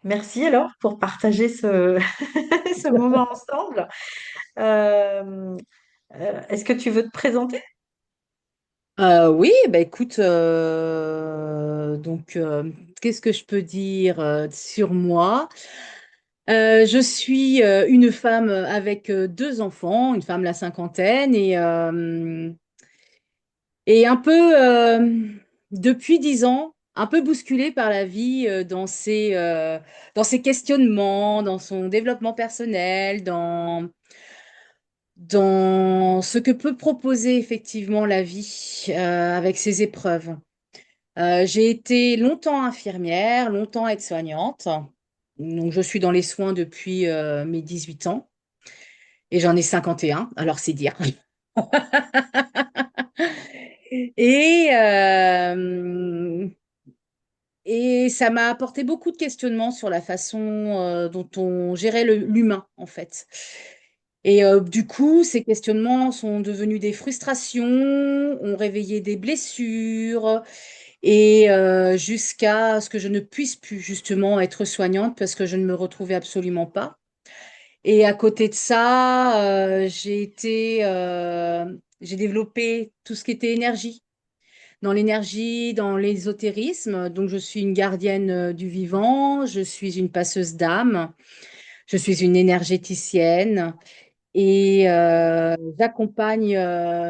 Merci alors pour partager ce moment ensemble. Euh, Est-ce que tu veux te présenter? Oui, bah écoute, qu'est-ce que je peux dire sur moi? Je suis une femme avec deux enfants, une femme la cinquantaine, et un peu, depuis 10 ans, un peu bousculée par la vie dans ses questionnements, dans son développement personnel, dans ce que peut proposer effectivement la vie avec ses épreuves. J'ai été longtemps infirmière, longtemps aide-soignante. Donc, je suis dans les soins depuis mes 18 ans et j'en ai 51, alors c'est dire. Et, euh, et ça m'a apporté beaucoup de questionnements sur la façon dont on gérait l'humain, en fait. Et du coup, ces questionnements sont devenus des frustrations, ont réveillé des blessures, et jusqu'à ce que je ne puisse plus justement être soignante parce que je ne me retrouvais absolument pas. Et à côté de ça, j'ai développé tout ce qui était énergie, dans l'ésotérisme. Donc, je suis une gardienne du vivant, je suis une passeuse d'âme, je suis une énergéticienne et j'accompagne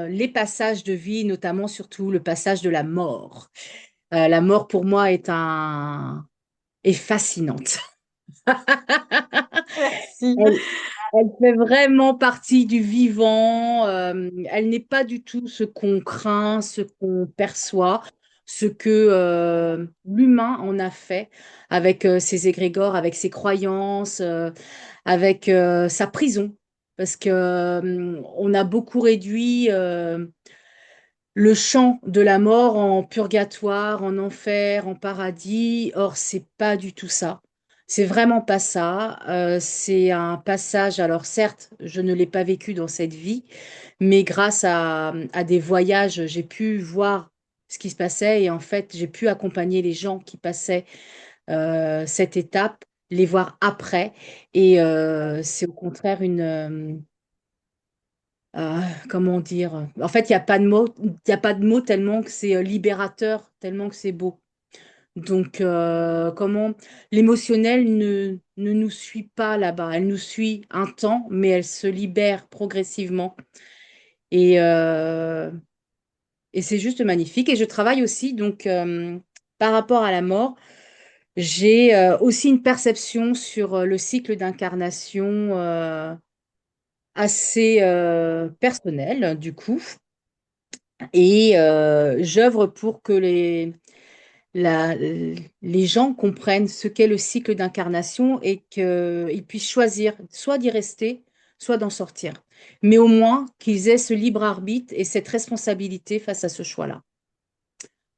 les passages de vie, notamment surtout le passage de la mort. La mort pour moi est fascinante. Merci. Elle, elle fait vraiment partie du vivant. Elle n'est pas du tout ce qu'on craint, ce qu'on perçoit, ce que l'humain en a fait avec ses égrégores, avec ses croyances, avec sa prison. Parce que on a beaucoup réduit le champ de la mort en purgatoire, en enfer, en paradis. Or, c'est pas du tout ça. C'est vraiment pas ça. C'est un passage. Alors, certes, je ne l'ai pas vécu dans cette vie, mais grâce à des voyages, j'ai pu voir ce qui se passait et en fait, j'ai pu accompagner les gens qui passaient cette étape, les voir après. Et c'est au contraire comment dire? En fait, il n'y a pas de mots, il y a pas de mots tellement que c'est libérateur, tellement que c'est beau. Donc, comment l'émotionnel ne nous suit pas là-bas. Elle nous suit un temps, mais elle se libère progressivement. Et, euh, et c'est juste magnifique. Et je travaille aussi, donc, par rapport à la mort, j'ai aussi une perception sur le cycle d'incarnation assez personnelle, du coup. Et j'œuvre pour que la- les gens comprennent ce qu'est le cycle d'incarnation et qu'ils puissent choisir soit d'y rester, soit d'en sortir. Mais au moins qu'ils aient ce libre arbitre et cette responsabilité face à ce choix-là.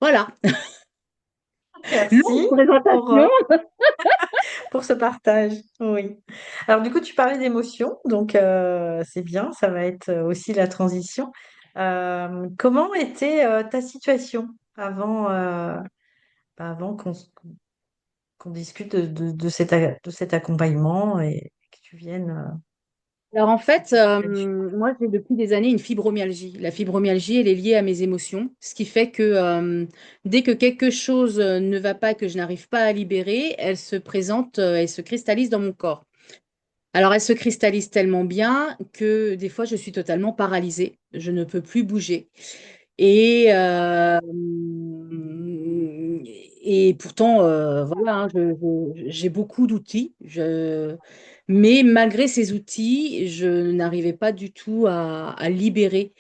Voilà, longue Merci pour, présentation. euh, pour ce partage. Oui. Alors du coup, tu parlais d'émotions, donc c'est bien, ça va être aussi la transition. Comment était ta situation avant qu'on discute de cet accompagnement et que tu viennes Alors en fait, là-dessus? moi j'ai depuis des années une fibromyalgie. La fibromyalgie, elle est liée à mes émotions, ce qui fait que dès que quelque chose ne va pas, que je n'arrive pas à libérer, elle se présente, elle se cristallise dans mon corps. Alors elle se cristallise tellement bien que des fois je suis totalement paralysée, je ne peux plus bouger. Et, et pourtant, voilà, hein, j'ai beaucoup d'outils. Mais malgré ces outils, je n'arrivais pas du tout à libérer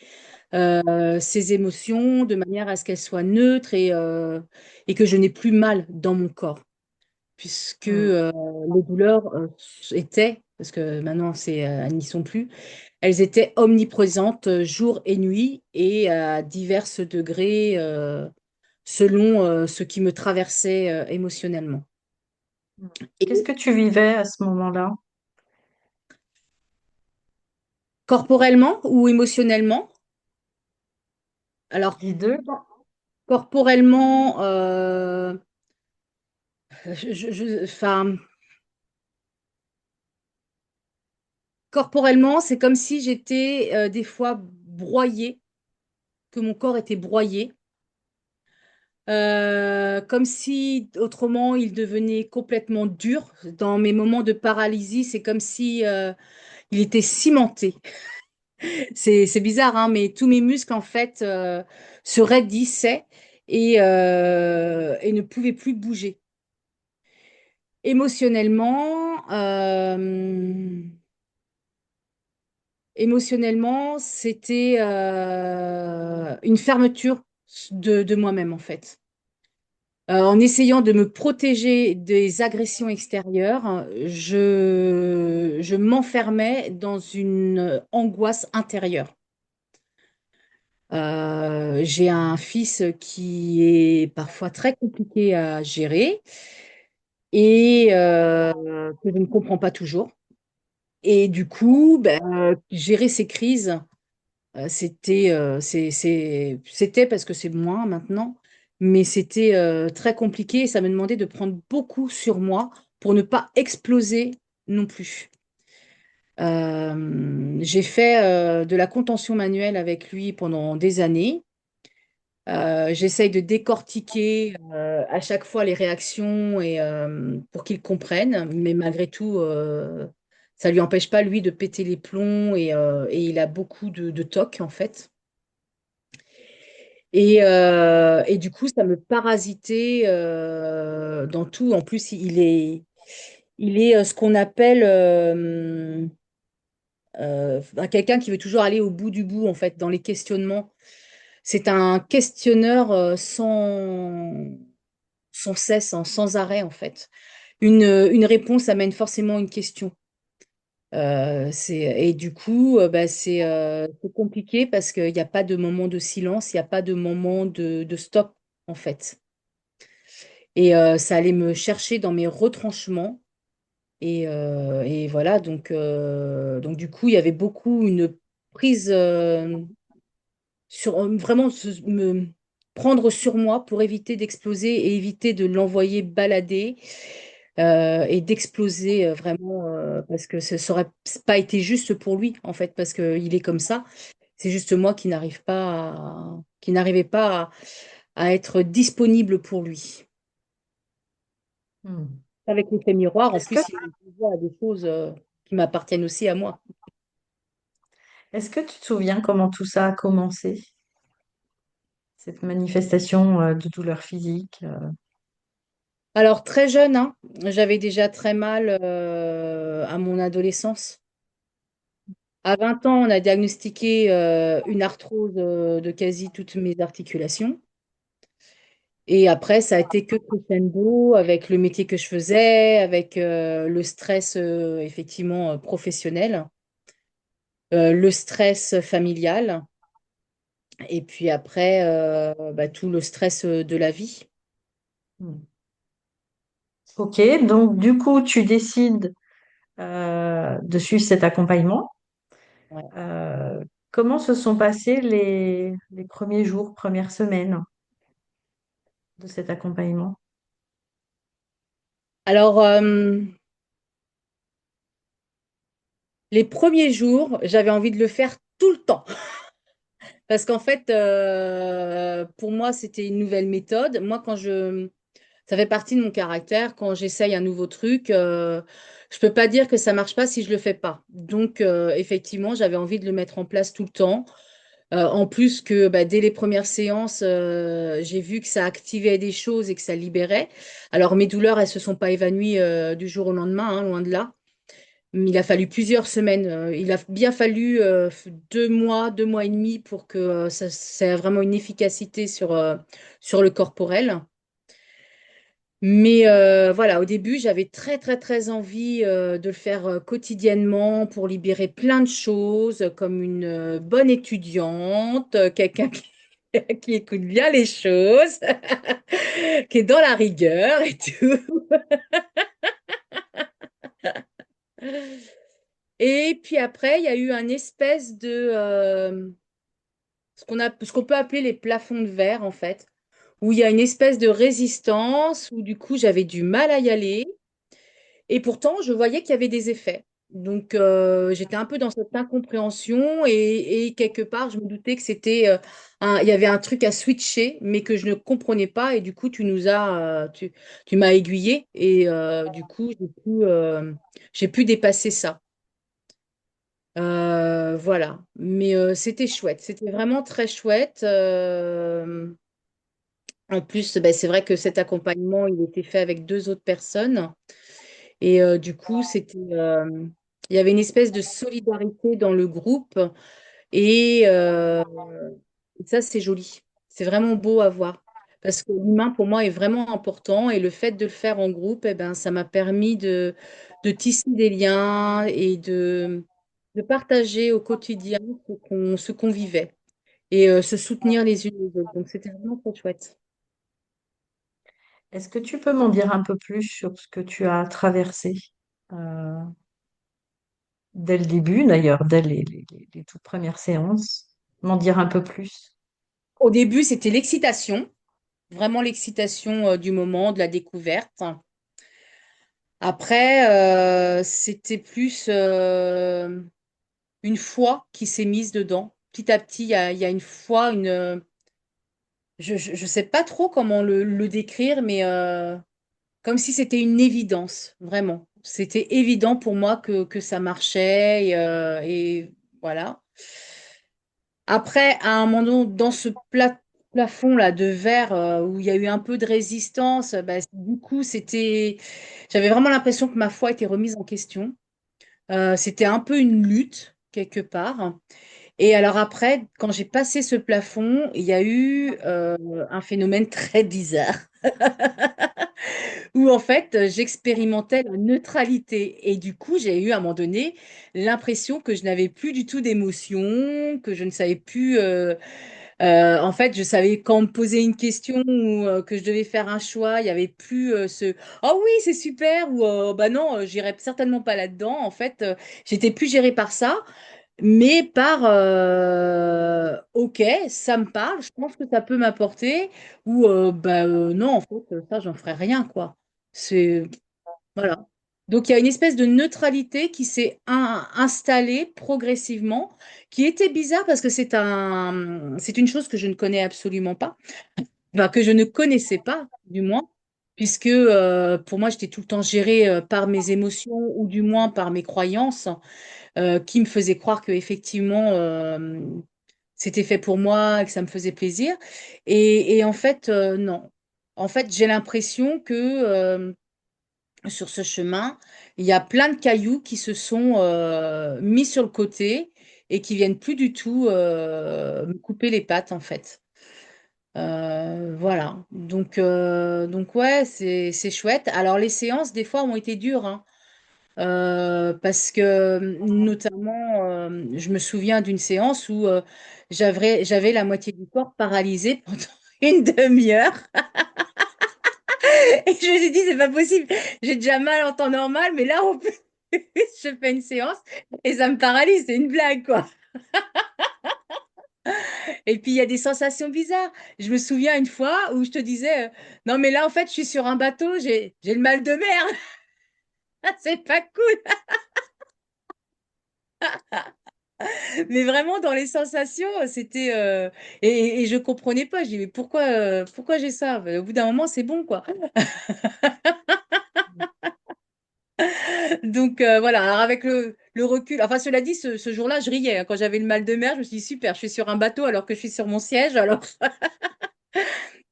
ces émotions de manière à ce qu'elles soient neutres et que je n'ai plus mal dans mon corps. Puisque Hmm. les douleurs étaient, parce que maintenant elles n'y sont plus, elles étaient omniprésentes jour et nuit et à divers degrés selon ce qui me traversait émotionnellement. Qu'est-ce Et que tu vivais à ce moment-là? corporellement ou émotionnellement? Alors, Les deux? corporellement, enfin, corporellement, c'est comme si j'étais des fois broyée, que mon corps était broyé. Comme si autrement il devenait complètement dur. Dans mes moments de paralysie, c'est comme si il était cimenté. C'est bizarre, hein, mais tous mes muscles en fait se raidissaient et ne pouvaient plus bouger. Émotionnellement, émotionnellement, c'était une fermeture de moi-même en fait. En essayant de me protéger des agressions extérieures, je m'enfermais dans une angoisse intérieure. J'ai un fils qui est parfois très compliqué à gérer et que je ne comprends pas toujours. Et du coup, ben, gérer ces crises, c'était parce que c'est moins maintenant, mais c'était très compliqué et ça me demandait de prendre beaucoup sur moi pour ne pas exploser non plus. J'ai fait de la contention manuelle avec lui pendant des années. J'essaye de décortiquer à chaque fois les réactions et pour qu'il comprenne, mais malgré tout, ça lui empêche pas lui de péter les plombs et il a beaucoup de tocs en fait. Et du coup, ça me parasitait dans tout. En plus, il est ce qu'on appelle quelqu'un qui veut toujours aller au bout du bout, en fait, dans les questionnements. C'est un questionneur sans cesse, sans arrêt, en fait. Une réponse amène forcément une question. Et du coup, bah, c'est compliqué parce qu'il n'y a pas de moment de silence, il n'y a pas de moment de stop, en fait. Et ça allait me chercher dans mes retranchements. Et voilà, donc du coup, il y avait beaucoup une prise sur vraiment me prendre sur moi pour éviter d'exploser et éviter de l'envoyer balader et d'exploser vraiment parce que ça n'aurait pas été juste pour lui en fait parce qu'il est comme ça. C'est juste moi qui n'arrivais pas à être disponible pour lui. Hmm. Avec l'effet miroir, en Est-ce que, plus, il voit des choses qui m'appartiennent aussi à moi. est-ce que tu te souviens comment tout ça a commencé, cette manifestation de douleur physique? Alors, très jeune, hein, j'avais déjà très mal à mon adolescence. À 20 ans, on a diagnostiqué une arthrose de quasi toutes mes articulations. Et après, ça a été que crescendo avec le métier que je faisais, avec le stress effectivement professionnel, le stress familial, et puis après, bah, tout le stress de la vie. Hmm. Ok, donc du coup, tu décides de suivre cet accompagnement. Ouais. Euh, Comment se sont passés les premiers jours, premières semaines de cet accompagnement? Alors, les premiers jours, j'avais envie de le faire tout le temps. Parce qu'en fait, pour moi, c'était une nouvelle méthode. Moi, ça fait partie de mon caractère. Quand j'essaye un nouveau truc, je peux pas dire que ça marche pas si je le fais pas. Donc, effectivement, j'avais envie de le mettre en place tout le temps. En plus que bah, dès les premières séances, j'ai vu que ça activait des choses et que ça libérait. Alors, mes douleurs, elles se sont pas évanouies du jour au lendemain, hein, loin de là. Il a fallu plusieurs semaines. Il a bien fallu 2 mois, 2 mois et demi pour que ça ait vraiment une efficacité sur le corporel. Mais voilà, au début, j'avais très, très, très envie de le faire quotidiennement pour libérer plein de choses, comme une bonne étudiante, quelqu'un qui, qui écoute bien les choses, qui est dans la rigueur et tout. Et puis après, il y a eu un espèce de ce qu'on peut appeler les plafonds de verre, en fait, où il y a une espèce de résistance, où du coup, j'avais du mal à y aller. Et pourtant, je voyais qu'il y avait des effets. Donc, j'étais un peu dans cette incompréhension et quelque part, je me doutais que il y avait un truc à switcher, mais que je ne comprenais pas. Et du coup, tu m'as aiguillée et du coup, j'ai pu dépasser ça. Voilà. Mais c'était chouette. C'était vraiment très chouette. En plus, ben, c'est vrai que cet accompagnement, il était fait avec deux autres personnes. Et du coup, il y avait une espèce de solidarité dans le groupe. Et ça, c'est joli. C'est vraiment beau à voir. Parce que l'humain, pour moi, est vraiment important. Et le fait de le faire en groupe, eh ben, ça m'a permis de tisser des liens et de partager au quotidien ce qu'on vivait et se soutenir les unes les autres. Donc, c'était vraiment très chouette. Est-ce que tu peux m'en dire un peu plus sur ce que tu as traversé euh, dès le début, d'ailleurs, dès les toutes premières séances? M'en dire un peu plus. Au début, c'était l'excitation, vraiment l'excitation du moment, de la découverte. Après, c'était plus une foi qui s'est mise dedans. Petit à petit, il y a une foi, je sais pas trop comment le décrire, mais comme si c'était une évidence, vraiment. C'était évident pour moi que ça marchait et voilà. Après, à un moment donné, dans ce plafond-là de verre où il y a eu un peu de résistance, bah, du coup, j'avais vraiment l'impression que ma foi était remise en question. C'était un peu une lutte, quelque part. Et alors après, quand j'ai passé ce plafond, il y a eu un phénomène très bizarre où en fait, j'expérimentais la neutralité. Et du coup, j'ai eu à un moment donné l'impression que je n'avais plus du tout d'émotion, que je ne savais plus. En fait, je savais quand me poser une question ou que je devais faire un choix, il n'y avait plus ce «Oh oui, c'est super» ou «Bah non, j'irai certainement pas là-dedans». En fait, j'étais plus gérée par ça, mais par «Ok, ça me parle, je pense que ça peut m'apporter» ou «Bah non, en fait, ça, j'en ferai rien, quoi». C'est voilà. Donc il y a une espèce de neutralité qui s'est installée progressivement, qui était bizarre parce que c'est une chose que je ne connais absolument pas, enfin, que je ne connaissais pas du moins, puisque pour moi j'étais tout le temps gérée par mes émotions ou du moins par mes croyances qui me faisaient croire que effectivement c'était fait pour moi et que ça me faisait plaisir. Et en fait non. En fait j'ai l'impression que sur ce chemin, il y a plein de cailloux qui se sont mis sur le côté et qui viennent plus du tout me couper les pattes en fait. Voilà. Donc ouais, c'est chouette. Alors les séances des fois ont été dures, hein. Parce que notamment, je me souviens d'une séance où j'avais la moitié du corps paralysé pendant une demi-heure. Et je me suis dit, c'est pas possible. J'ai déjà mal en temps normal, mais là, en plus, je fais une séance et ça me paralyse. C'est une blague, quoi. Et puis, il y a des sensations bizarres. Je me souviens une fois où je te disais, non, mais là, en fait, je suis sur un bateau, j'ai le mal de mer. C'est pas cool. Mais vraiment, dans les sensations, et je comprenais pas. Je dis, mais pourquoi j'ai ça? Ben, au bout d'un moment, c'est bon, quoi. Donc voilà, alors avec le recul, enfin cela dit, ce jour-là, je riais, hein. Quand j'avais le mal de mer, je me suis dit, super, je suis sur un bateau alors que je suis sur mon siège. Alors,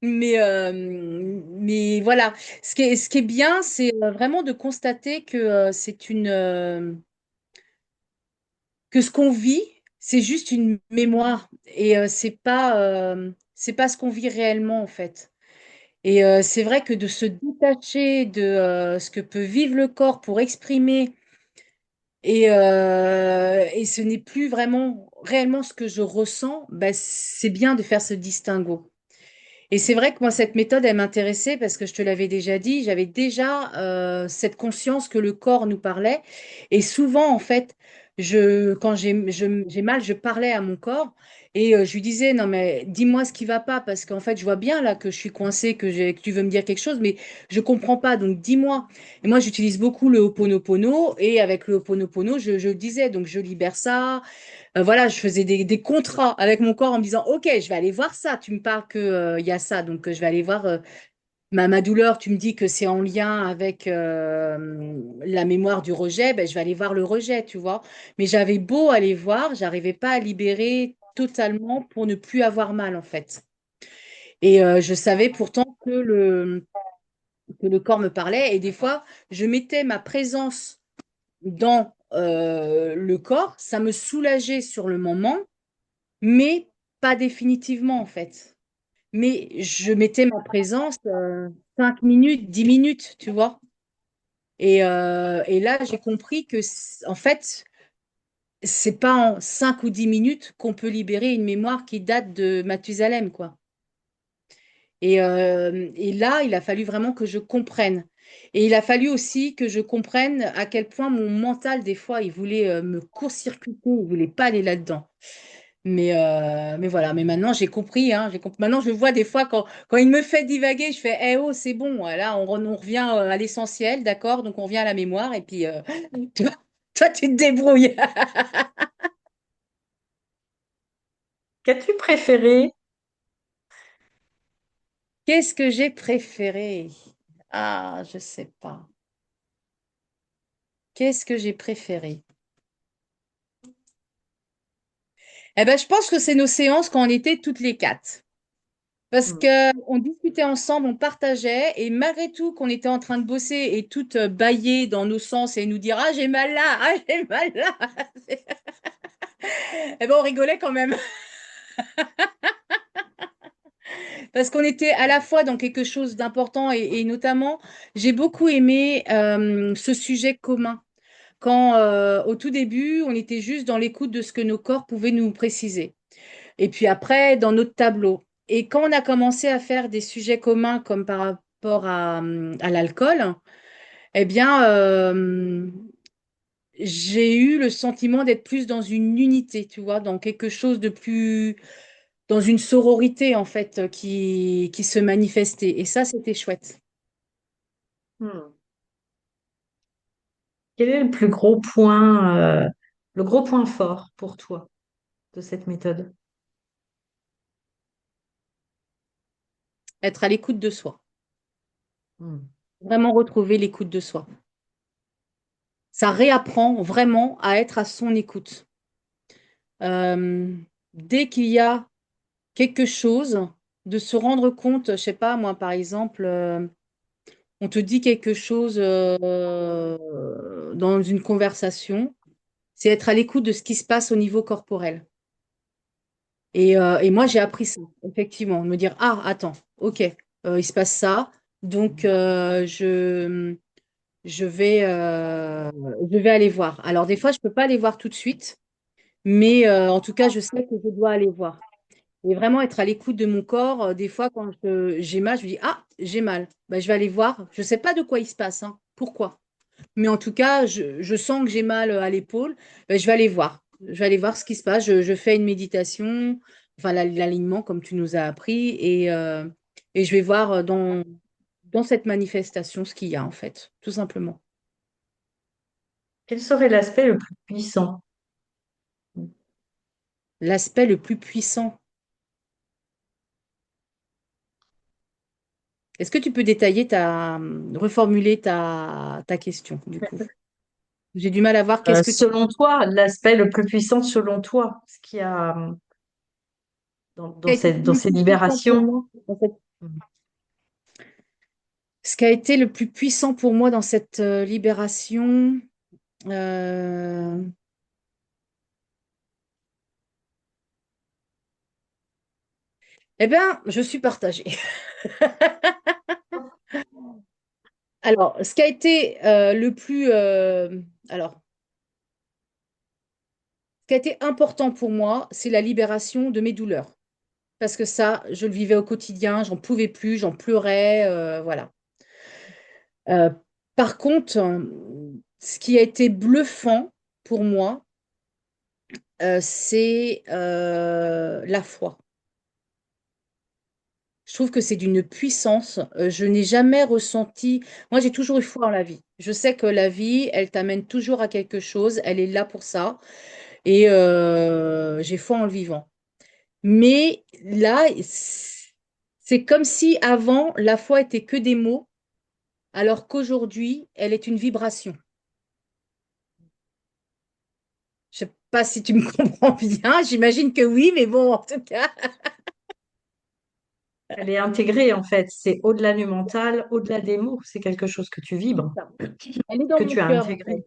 mais voilà, ce qui est bien, c'est vraiment de constater que que ce qu'on vit, c'est juste une mémoire et c'est pas ce qu'on vit réellement en fait. Et c'est vrai que de se détacher de ce que peut vivre le corps pour exprimer. Et ce n'est plus vraiment réellement ce que je ressens, bah, c'est bien de faire ce distinguo. Et c'est vrai que moi, cette méthode, elle m'intéressait parce que je te l'avais déjà dit, j'avais déjà cette conscience que le corps nous parlait. Et souvent, en fait, Quand j'ai mal, je parlais à mon corps et je lui disais, non mais dis-moi ce qui va pas parce qu'en fait, je vois bien là que je suis coincée, que tu veux me dire quelque chose, mais je comprends pas, donc dis-moi. Et moi, j'utilise beaucoup le Ho'oponopono et avec le Ho'oponopono, je le disais, donc je libère ça. Voilà, je faisais des contrats avec mon corps en me disant, ok, je vais aller voir ça. Tu me parles que il y a ça, donc je vais aller voir. Ma douleur, tu me dis que c'est en lien avec la mémoire du rejet, ben, je vais aller voir le rejet, tu vois. Mais j'avais beau aller voir, j'arrivais pas à libérer totalement pour ne plus avoir mal, en fait. Et je savais pourtant que le corps me parlait. Et des fois, je mettais ma présence dans le corps, ça me soulageait sur le moment, mais pas définitivement, en fait. Mais je mettais ma présence 5 minutes, 10 minutes, tu vois. Et là, j'ai compris que, en fait, c'est pas en 5 ou 10 minutes qu'on peut libérer une mémoire qui date de Mathusalem, quoi. Et là, il a fallu vraiment que je comprenne. Et il a fallu aussi que je comprenne à quel point mon mental, des fois, il voulait me court-circuiter, il voulait pas aller là-dedans. Mais voilà, mais maintenant j'ai compris, hein, maintenant je vois des fois quand il me fait divaguer, je fais, eh oh, c'est bon, là on revient à l'essentiel, d'accord? Donc on revient à la mémoire et puis toi, toi, tu te débrouilles. Qu'as-tu préféré? Qu'est-ce que j'ai préféré? Ah, je sais pas. Qu'est-ce que j'ai préféré? Eh ben, je pense que c'est nos séances quand on était toutes les quatre. Parce Hmm. que on discutait ensemble, on partageait, et malgré tout qu'on était en train de bosser et toutes bâiller dans nos sens et nous dire ah j'ai mal là, ah j'ai mal là, eh ben on rigolait quand même parce qu'on était à la fois dans quelque chose d'important et notamment j'ai beaucoup aimé ce sujet commun. Quand au tout début on était juste dans l'écoute de ce que nos corps pouvaient nous préciser. Et puis après, dans notre tableau. Et quand on a commencé à faire des sujets communs comme par rapport à l'alcool, eh bien, j'ai eu le sentiment d'être plus dans une unité, tu vois, dans quelque chose de plus, dans une sororité, en fait, qui se manifestait. Et ça, c'était chouette. Hmm. Quel est le gros point fort pour toi de cette méthode? Être à l'écoute de soi. Hmm. Vraiment retrouver l'écoute de soi. Ça réapprend vraiment à être à son écoute. Euh, Dès qu'il y a quelque chose, de se rendre compte, je sais pas, moi, par exemple, on te dit quelque chose dans une conversation, c'est être à l'écoute de ce qui se passe au niveau corporel. Et moi, j'ai appris ça, effectivement, de me dire, ah, attends, ok, il se passe ça, donc je vais, euh, je vais aller voir. Alors, des fois, je peux pas aller voir tout de suite, mais en tout cas, je sais que je dois aller voir. Et vraiment être à l'écoute de mon corps. Des fois, quand j'ai mal, je me dis, ah, j'ai mal. Ben, je vais aller voir. Je ne sais pas de quoi il se passe, hein. Pourquoi? Mais en tout cas, je sens que j'ai mal à l'épaule. Ben, je vais aller voir. Je vais aller voir ce qui se passe. Je fais une méditation, enfin l'alignement, comme tu nous as appris. Et je vais voir dans cette manifestation ce qu'il y a, en fait, tout simplement. Quel serait l'aspect le plus puissant? L'aspect le plus puissant. Est-ce que tu peux reformuler ta question, du coup? J'ai du mal à voir qu'est-ce que tu... Selon toi, l'aspect le plus puissant selon toi, ce qu'il y a qui a été dans le ces plus puissant pour libérations. moi ce qui a été le plus puissant pour moi dans cette libération, euh, eh bien, je suis partagée. Alors, ce qui a été alors, ce qui a été important pour moi, c'est la libération de mes douleurs. Parce que ça, je le vivais au quotidien, j'en pouvais plus, j'en pleurais, voilà. Euh, Par contre, ce qui a été bluffant pour moi, c'est la foi. Je trouve que c'est d'une puissance. Je n'ai jamais ressenti. Moi, j'ai toujours eu foi en la vie. Je sais que la vie, elle t'amène toujours à quelque chose. Elle est là pour ça. Et j'ai foi en le vivant. Mais là, c'est comme si avant, la foi était que des mots, alors qu'aujourd'hui, elle est une vibration. Je sais pas si tu me comprends bien. J'imagine que oui, mais bon, en tout cas. Elle est intégrée en fait. C'est au-delà du mental, au-delà des mots. C'est quelque chose que tu C'est vibres, ça. Elle est dans que mon tu as cœur, en fait. intégré.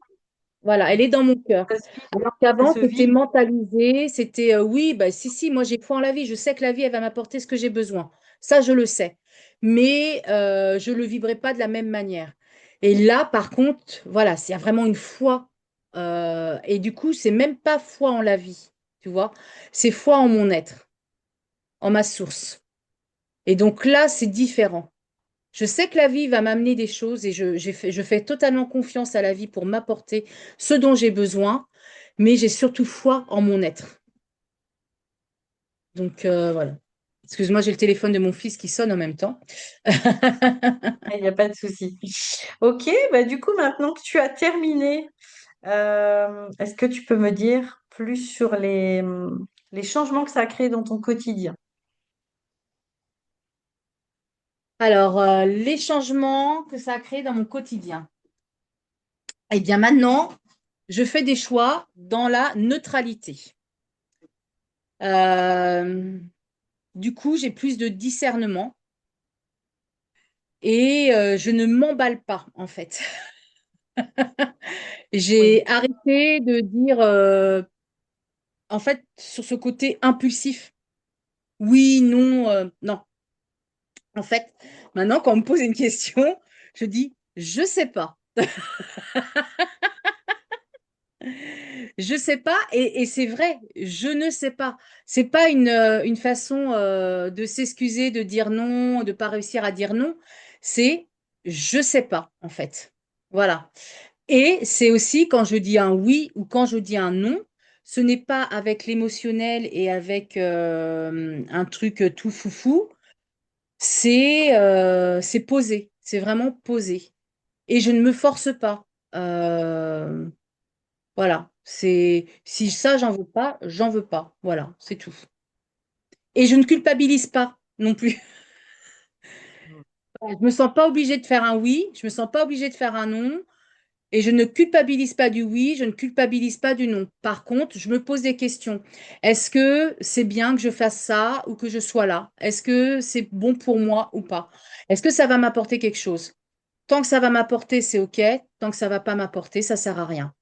Voilà, elle est dans mon cœur. Ça se vit. Alors Ça qu'avant, se c'était vit. mentalisé, c'était oui, bah si, si, moi j'ai foi en la vie, je sais que la vie, elle va m'apporter ce que j'ai besoin. Ça, je le sais. Mais je ne le vibrais pas de la même manière. Et là, par contre, voilà, il y a vraiment une foi. Et du coup, c'est même pas foi en la vie, tu vois. C'est foi en mon être, en ma source. Et donc là, c'est différent. Je sais que la vie va m'amener des choses et je fais totalement confiance à la vie pour m'apporter ce dont j'ai besoin, mais j'ai surtout foi en mon être. Donc voilà. Excuse-moi, j'ai le téléphone de mon fils qui sonne en même temps. Il n'y a pas de souci. Ok, bah du coup, maintenant que tu as terminé, est-ce que tu peux me dire plus sur les changements que ça a créé dans ton quotidien? Alors, les changements que ça a créé dans mon quotidien. Eh bien, maintenant, je fais des choix dans la neutralité. Euh, du coup, j'ai plus de discernement et je ne m'emballe pas, en fait. Oui. J'ai arrêté de dire, en fait, sur ce côté impulsif, oui, non, non. En fait, maintenant, quand on me pose une question, je dis, je sais pas. Je sais pas, et c'est vrai, je ne sais pas. C'est pas une façon de s'excuser, de dire non, de pas réussir à dire non. C'est je sais pas, en fait. Voilà. Et c'est aussi quand je dis un oui ou quand je dis un non, ce n'est pas avec l'émotionnel et avec un truc tout foufou. C'est posé. C'est vraiment posé. Et je ne me force pas. Euh, voilà, c'est si ça j'en veux pas, j'en veux pas. Voilà, c'est tout. Et je ne culpabilise pas non plus. Je me sens pas obligée de faire un oui, je me sens pas obligée de faire un non, et je ne culpabilise pas du oui, je ne culpabilise pas du non. Par contre, je me pose des questions. Est-ce que c'est bien que je fasse ça ou que je sois là? Est-ce que c'est bon pour moi ou pas? Est-ce que ça va m'apporter quelque chose? Tant que ça va m'apporter, c'est OK. Tant que ça va pas m'apporter, ça sert à rien.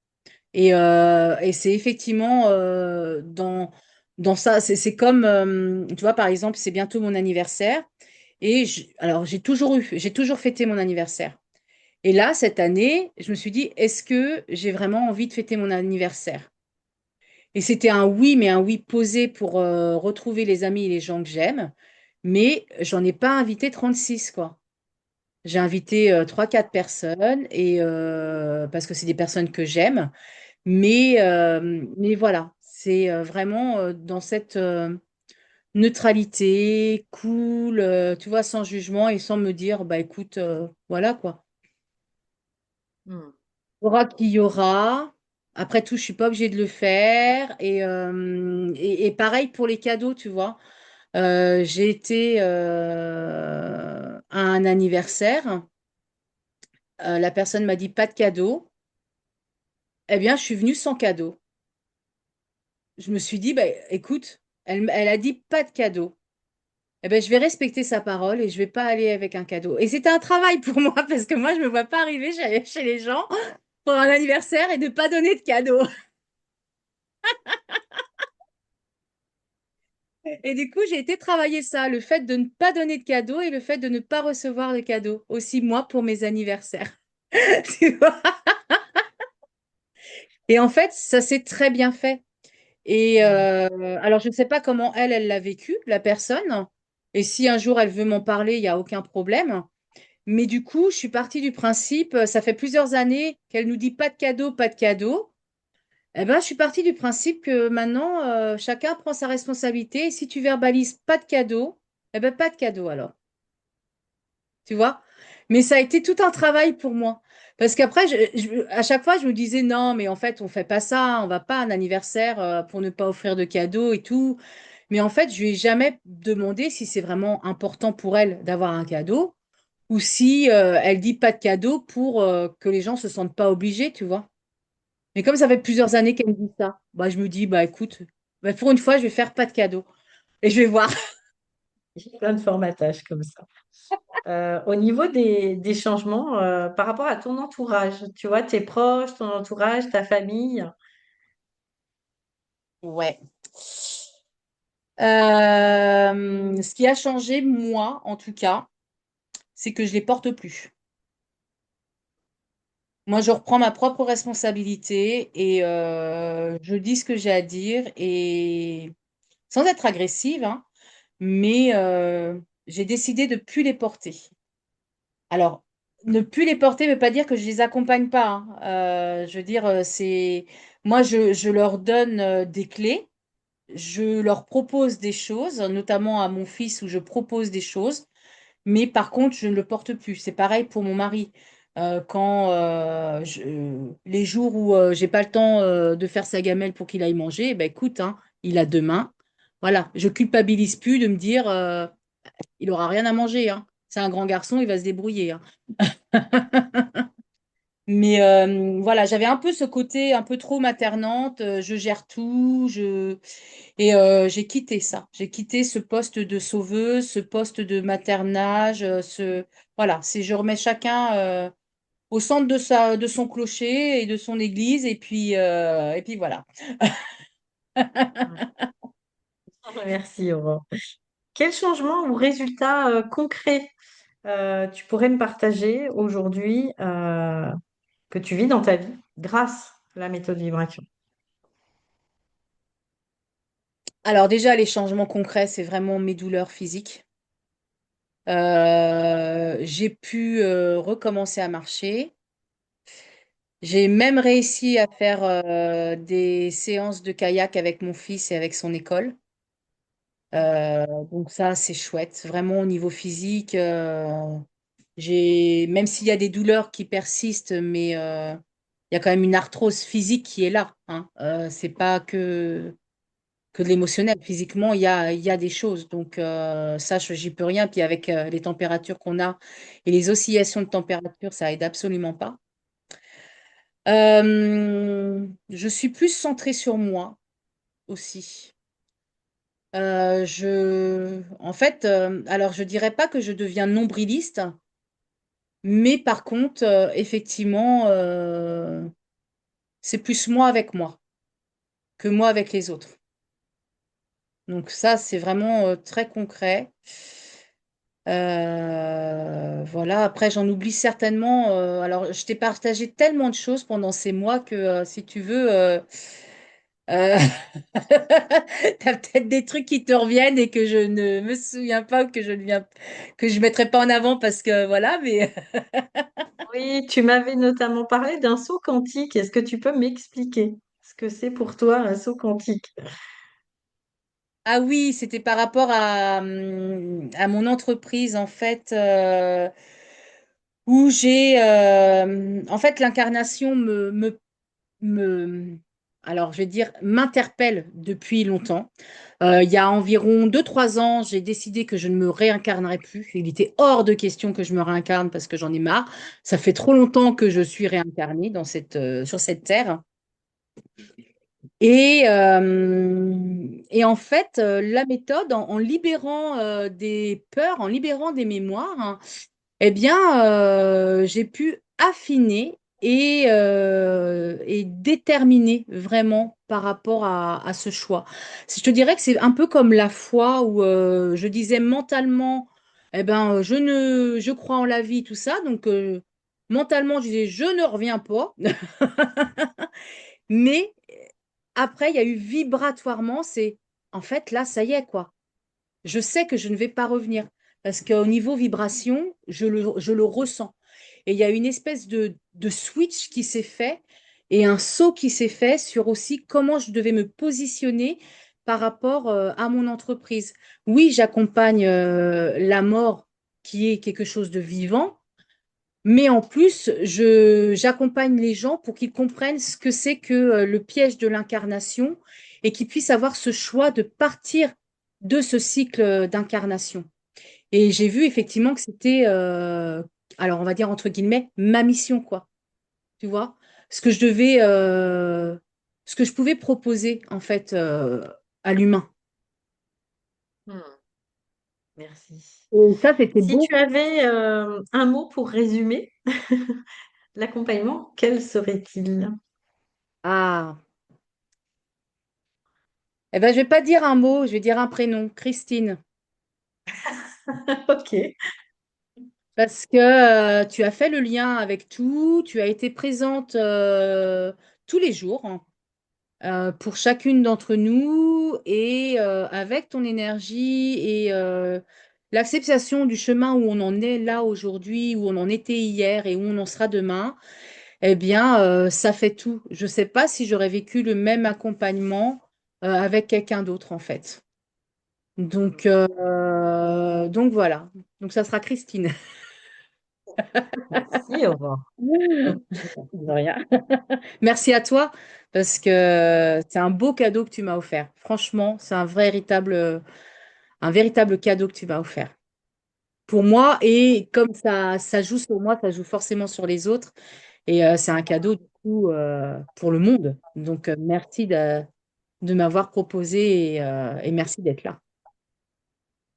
Et c'est effectivement dans ça, c'est comme, tu vois, par exemple, c'est bientôt mon anniversaire. Alors, j'ai toujours fêté mon anniversaire. Et là, cette année, je me suis dit, est-ce que j'ai vraiment envie de fêter mon anniversaire? Et c'était un oui, mais un oui posé pour retrouver les amis et les gens que j'aime. Mais j'en ai pas invité 36 quoi. J'ai invité 3-4 personnes et parce que c'est des personnes que j'aime. Mais voilà, c'est vraiment dans cette neutralité, cool, tu vois, sans jugement et sans me dire, bah écoute, voilà quoi. Hmm. Il y aura qui y aura. Après tout, je suis pas obligée de le faire. Et pareil pour les cadeaux, tu vois. J'ai été à un anniversaire. La personne m'a dit pas de cadeau. Eh bien, je suis venue sans cadeau. Je me suis dit, bah, écoute, elle a dit pas de cadeau. Eh ben, je vais respecter sa parole et je vais pas aller avec un cadeau. Et c'était un travail pour moi parce que moi, je me vois pas arriver chez les gens pour un anniversaire et ne pas donner de cadeau. Et du coup, j'ai été travailler ça, le fait de ne pas donner de cadeau et le fait de ne pas recevoir de cadeau. Aussi, moi, pour mes anniversaires. Tu vois. Et en fait, ça s'est très bien fait. Et Hmm. alors, je ne sais pas comment elle l'a vécu, la personne. Et si un jour elle veut m'en parler, il n'y a aucun problème. Mais du coup, je suis partie du principe, ça fait plusieurs années qu'elle nous dit pas de cadeau, pas de cadeau. Eh ben, je suis partie du principe que maintenant, chacun prend sa responsabilité. Et si tu verbalises pas de cadeau, eh ben, pas de cadeau alors. Tu vois? Mais ça a été tout un travail pour moi. Parce qu'après, à chaque fois, je me disais, non, mais en fait, on fait pas ça, on va pas à un anniversaire pour ne pas offrir de cadeaux et tout. Mais en fait, je lui ai jamais demandé si c'est vraiment important pour elle d'avoir un cadeau ou si elle dit pas de cadeau pour que les gens se sentent pas obligés, tu vois. Mais comme ça fait plusieurs années qu'elle me dit ça, bah, je me dis, bah écoute, bah, pour une fois, je vais faire pas de cadeau et je vais voir. J'ai plein de formatages comme ça. Au niveau des changements, par rapport à ton entourage, tu vois, tes proches, ton entourage, ta famille. Ouais. Ce qui a changé, moi, en tout cas, c'est que je les porte plus. Moi, je reprends ma propre responsabilité et je dis ce que j'ai à dire et sans être agressive, hein, mais j'ai décidé de plus les porter. Alors, ne plus les porter ne veut pas dire que je les accompagne pas, hein. Je veux dire, c'est moi, je leur donne des clés. Je leur propose des choses, notamment à mon fils où je propose des choses, mais par contre, je ne le porte plus. C'est pareil pour mon mari. Quand les jours où j'ai pas le temps de faire sa gamelle pour qu'il aille manger, eh ben écoute, hein, il a 2 mains. Voilà, je culpabilise plus de me dire il aura rien à manger, hein. C'est un grand garçon, il va se débrouiller, hein. Mais voilà, j'avais un peu ce côté un peu trop maternante, je gère tout, et j'ai quitté ça. J'ai quitté ce poste de sauveuse, ce poste de maternage, voilà, c'est je remets chacun au centre de son clocher et de son église, et puis voilà. Ouais. Merci, Aurore. Quel changement ou résultat concret tu pourrais me partager aujourd'hui que tu vis dans ta vie grâce à la méthode vibration? Alors déjà, les changements concrets, c'est vraiment mes douleurs physiques. J'ai pu recommencer à marcher. J'ai même réussi à faire des séances de kayak avec mon fils et avec son école. Donc ça, c'est chouette. Vraiment au niveau physique, même s'il y a des douleurs qui persistent, mais il y a quand même une arthrose physique qui est là, hein. C'est pas que de l'émotionnel. Physiquement, il y a des choses. Donc ça, j'y peux rien. Puis avec les températures qu'on a et les oscillations de température, ça aide absolument pas. Je suis plus centrée sur moi aussi. En fait, alors je dirais pas que je deviens nombriliste, mais par contre, effectivement, c'est plus moi avec moi que moi avec les autres. Donc ça, c'est vraiment très concret. Voilà, après, j'en oublie certainement. Alors, je t'ai partagé tellement de choses pendant ces mois que, si tu veux, euh, t'as peut-être des trucs qui te reviennent et que je ne me souviens pas ou que je mettrai pas en avant parce que voilà, mais Oui, tu m'avais notamment parlé d'un saut quantique. Est-ce que tu peux m'expliquer ce que c'est pour toi un saut quantique? ah oui, c'était par rapport à mon entreprise en fait, où j'ai en fait l'incarnation me alors je vais dire m'interpelle depuis longtemps. Il y a environ 2 3 ans, j'ai décidé que je ne me réincarnerais plus. Il était hors de question que je me réincarne parce que j'en ai marre. Ça fait trop longtemps que je suis réincarnée sur cette terre. Et en fait, la méthode, en libérant des peurs, en libérant des mémoires, hein, eh bien, j'ai pu affiner et déterminer vraiment par rapport à ce choix. Je te dirais que c'est un peu comme la foi où je disais mentalement, eh ben, je crois en la vie, tout ça. Donc, mentalement, je disais, je ne reviens pas. Mais après, il y a eu vibratoirement, c'est en fait, là, ça y est, quoi. Je sais que je ne vais pas revenir parce qu'au niveau vibration, je le ressens. Et il y a une espèce de switch qui s'est fait et un saut qui s'est fait sur aussi comment je devais me positionner par rapport à mon entreprise. Oui, j'accompagne la mort qui est quelque chose de vivant, mais en plus, j'accompagne les gens pour qu'ils comprennent ce que c'est que le piège de l'incarnation et qu'ils puissent avoir ce choix de partir de ce cycle d'incarnation. Et j'ai vu effectivement que c'était, alors on va dire entre guillemets, ma mission, quoi. Tu vois? Ce que je devais, ce que je pouvais proposer en fait à l'humain. Hmm, merci. Et ça, c'était Si beau. tu avais un mot pour résumer l'accompagnement, quel serait-il? Ah, eh ben, je vais pas dire un mot, je vais dire un prénom, Christine. Ok. Parce que tu as fait le lien avec tout, tu as été présente tous les jours, hein, pour chacune d'entre nous et avec ton énergie et l'acceptation du chemin où on en est là aujourd'hui, où on en était hier et où on en sera demain, eh bien, ça fait tout. Je ne sais pas si j'aurais vécu le même accompagnement avec quelqu'un d'autre en fait. Donc voilà. Donc ça sera Christine. Merci, au revoir. De rien. Merci à toi parce que c'est un beau cadeau que tu m'as offert. Franchement, c'est un véritable cadeau que tu m'as offert. Pour moi, et comme ça joue sur moi, ça joue forcément sur les autres. Et c'est un cadeau du coup pour le monde. Donc merci de m'avoir proposé et merci d'être là.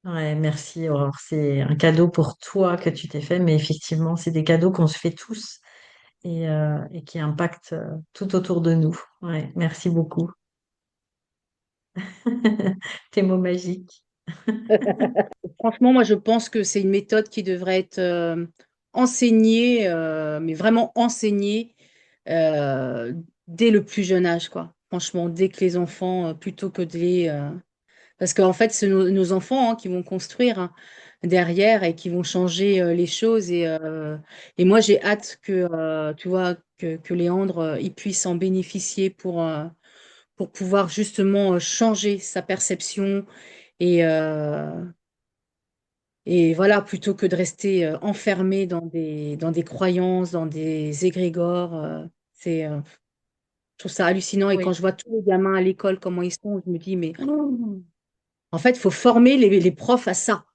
Ouais, merci, Aurore. C'est un cadeau pour toi que tu t'es fait, mais effectivement, c'est des cadeaux qu'on se fait tous et qui impactent tout autour de nous. Ouais, merci beaucoup. Tes mots magiques. Franchement, moi, je pense que c'est une méthode qui devrait être enseignée, mais vraiment enseignée euh, dès le plus jeune âge, quoi. Franchement, dès que les enfants, plutôt que de les... Parce qu'en fait, c'est nos enfants hein, qui vont construire hein, derrière et qui vont changer les choses. Et moi, j'ai hâte que, tu vois, que Léandre, il puisse en bénéficier pour pouvoir justement changer sa perception et, et voilà, plutôt que de rester enfermé dans des croyances, dans des égrégores, je trouve ça hallucinant. Et quand Oui. je vois tous les gamins à l'école, comment ils sont, je me dis, mais en fait, il faut former les profs à ça.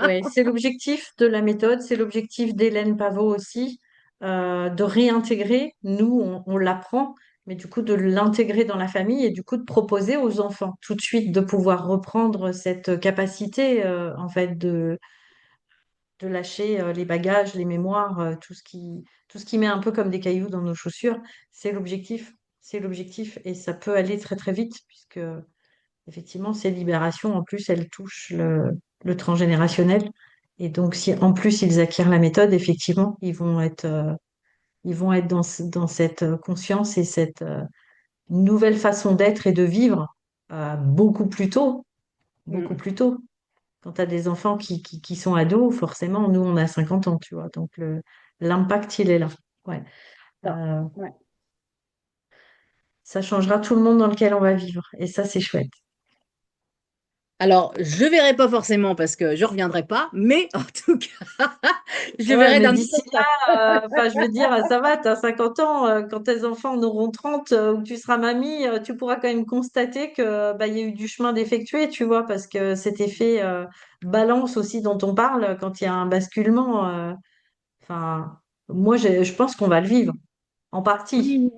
Oui, c'est l'objectif de la méthode, c'est l'objectif d'Hélène Pavot aussi, de réintégrer. Nous, on l'apprend, mais du coup de l'intégrer dans la famille et du coup de proposer aux enfants tout de suite de pouvoir reprendre cette capacité en fait de lâcher les bagages, les mémoires, tout ce qui met un peu comme des cailloux dans nos chaussures. C'est l'objectif, c'est l'objectif et ça peut aller très très vite puisque effectivement, ces libérations, en plus, elles touchent le transgénérationnel. Et donc, si en plus ils acquièrent la méthode, effectivement, ils vont être dans cette conscience et cette nouvelle façon d'être et de vivre beaucoup plus tôt. Beaucoup Mm. plus tôt. Quand tu as des enfants qui sont ados, forcément, nous, on a 50 ans, tu vois. Donc, l'impact, il est là. Ouais. Ça. Euh, Ouais. Ça changera tout le monde dans lequel on va vivre. Et ça, c'est chouette. Alors, je verrai pas forcément parce que je reviendrai pas, mais en tout cas, je le Ouais, verrai mais d'un d'ici autre face. là, enfin, je veux dire, ça va, tu as 50 ans, quand tes enfants en auront 30, ou tu seras mamie, tu pourras quand même constater que bah, il y a eu du chemin d'effectuer, tu vois, parce que cet effet balance aussi dont on parle, quand il y a un basculement, enfin, moi, je pense qu'on va le vivre, en Oui, partie. oui,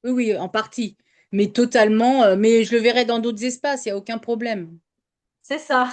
oui, oui, en partie, mais totalement. Mais je le verrai dans d'autres espaces, il n'y a aucun problème. C'est ça.